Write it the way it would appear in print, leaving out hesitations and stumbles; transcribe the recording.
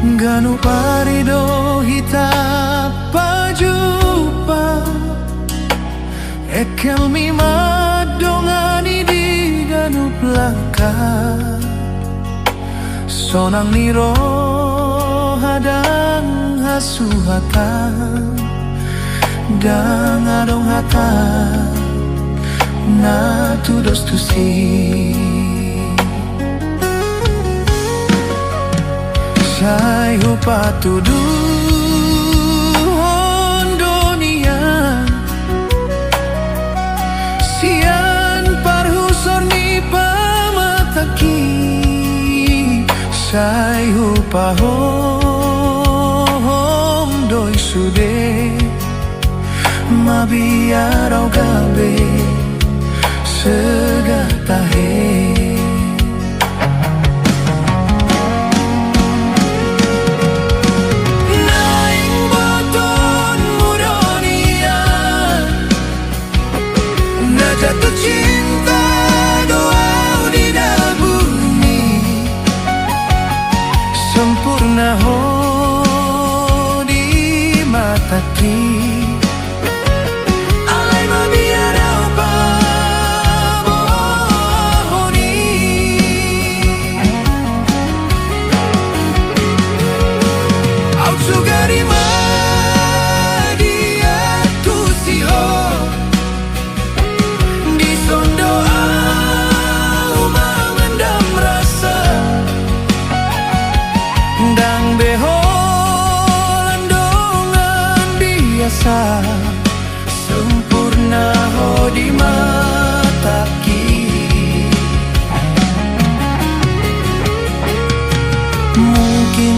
Ganu parido hita pajupa Ekel mi madongani di ganu plaka Sonang niro hadang hasuhatan Dan adong hata na tudos tusi Say upatudu hondonia Sian parhusor ni pamataki Say upahom doi sude Mabiarau gabe segatahe Jatuh cinta doa di bumi Sempurna ho di mataki Alai mabiarau pabohoni Au sugarima Dang beholan dongan biasa Sempurna ho di mataki Mungkin